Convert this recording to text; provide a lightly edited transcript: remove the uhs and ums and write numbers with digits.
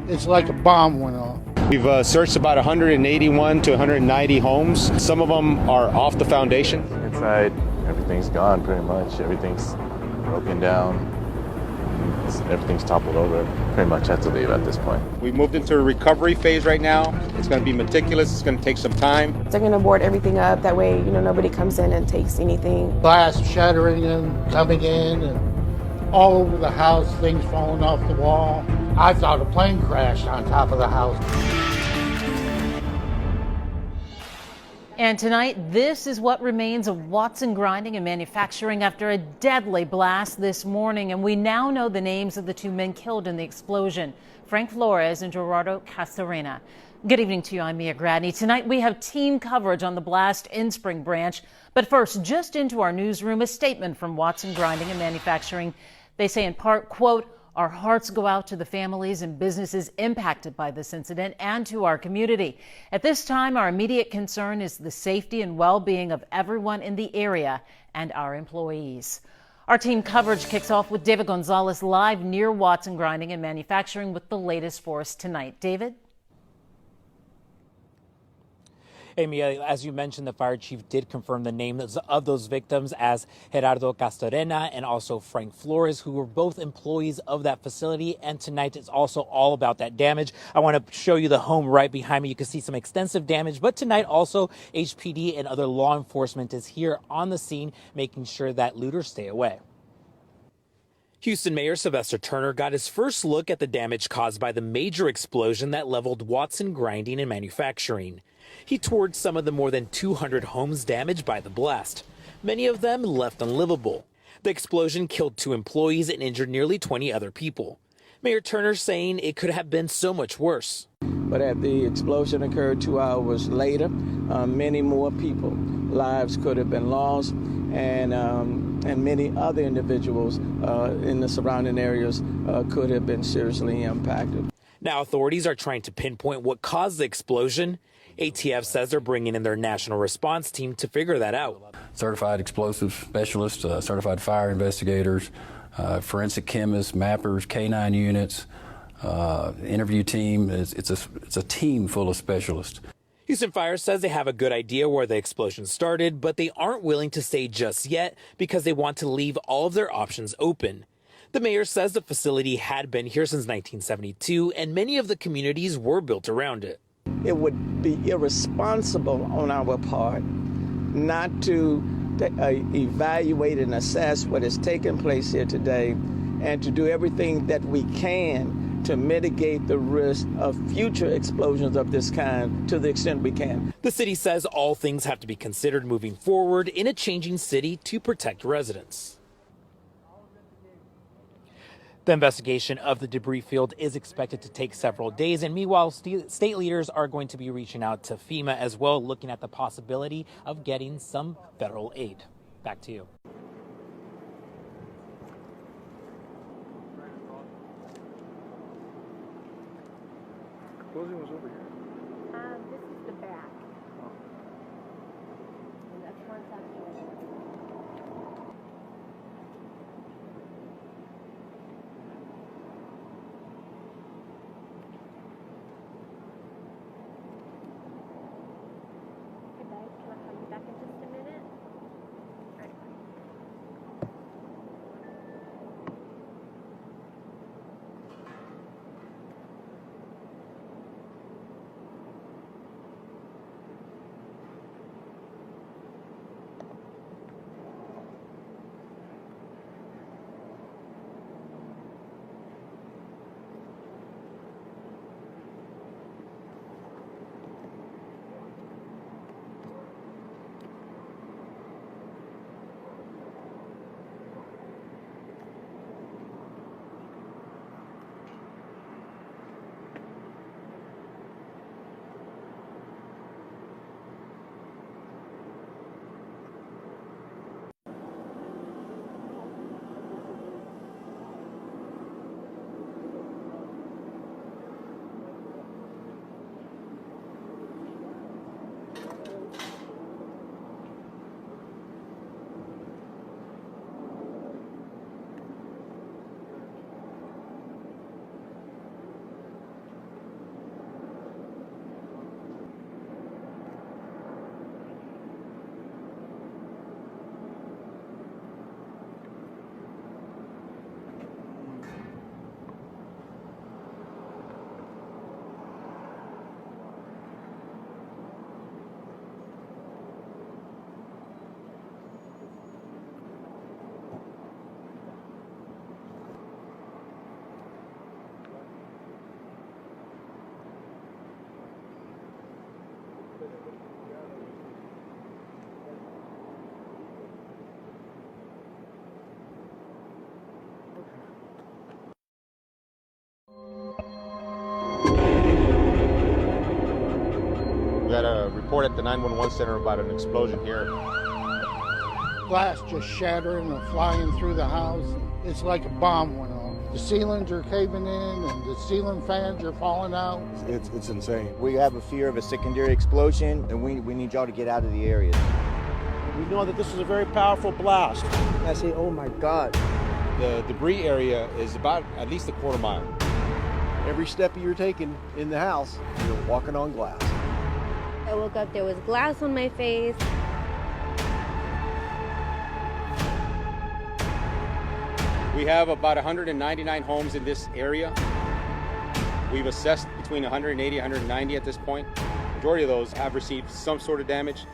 It's like a bomb went off. We've searched about 181 to 190 homes. Some of them are off the foundation. Inside, everything's gone pretty much. Everything's broken down. Everything's toppled over. Pretty much have to leave at this point. We moved into a recovery phase right now. It's going to be meticulous. It's going to take some time. They're going to board everything up. That way, nobody comes in and takes anything. Glass shattering and coming in and all over the house, things falling off the wall. I thought a plane crashed on top of the house. And tonight, this is what remains of Watson Grinding and Manufacturing after a deadly blast this morning. And we now know the names of the two men killed in the explosion, Frank Flores and Gerardo Castorena. Good evening to you. I'm Mia Gradney. Tonight, we have team coverage on the blast in Spring Branch. But first, just into our newsroom, a statement from Watson Grinding and Manufacturing. They say in part, quote, "Our hearts go out to the families and businesses impacted by this incident and to our community. At this time, our immediate concern is the safety and well-being of everyone in the area and our employees." Our team coverage kicks off with David Gonzalez live near Watson Grinding and Manufacturing with the latest for us tonight. David? Hey, Mia, as you mentioned, the fire chief did confirm the names of those victims as Gerardo Castorena and also Frank Flores, who were both employees of that facility. And tonight it's also all about that damage. I want to show you the home right behind me. You can see some extensive damage. But tonight also HPD and other law enforcement is here on the scene, making sure that looters stay away. Houston Mayor Sylvester Turner got his first look at the damage caused by the major explosion that leveled Watson Grinding and Manufacturing. He toured some of the more than 200 homes damaged by the blast, many of them left unlivable. The explosion killed 2 employees and injured nearly 20 other people. Mayor Turner saying it could have been so much worse. But at the explosion occurred 2 hours later, many more people, lives could have been lost, and many other individuals in the surrounding areas could have been seriously impacted. Now authorities are trying to pinpoint what caused the explosion. ATF says they're bringing in their national response team to figure that out. Certified explosive specialists, certified fire investigators, forensic chemists, mappers, K-9 units, interview team. It's a team full of specialists. Houston Fire says they have a good idea where the explosion started, but they aren't willing to say just yet because they want to leave all of their options open. The mayor says the facility had been here since 1972, and many of the communities were built around it. It would be irresponsible on our part not to evaluate and assess what is taking place here today and to do everything that we can to mitigate the risk of future explosions of this kind to the extent we can. The city says all things have to be considered moving forward in a changing city to protect residents. The investigation of the debris field is expected to take several days, and meanwhile, state leaders are going to be reaching out to FEMA as well, looking at the possibility of getting some federal aid. Back to you. Closing was over here. This is the back. And that's front side. We got a report at the 911 center about an explosion here. Glass just shattering and flying through the house. It's like a bomb went off. The ceilings are caving in and the ceiling fans are falling out. It's insane. We have a fear of a secondary explosion, and we need y'all to get out of the area. We know that this is a very powerful blast. I say, oh my God. The debris area is about at least a quarter mile. Every step you're taking in the house, you're walking on glass. I woke up, there was glass on my face. We have about 199 homes in this area. We've assessed between 180 and 190 at this point. The majority of those have received some sort of damage.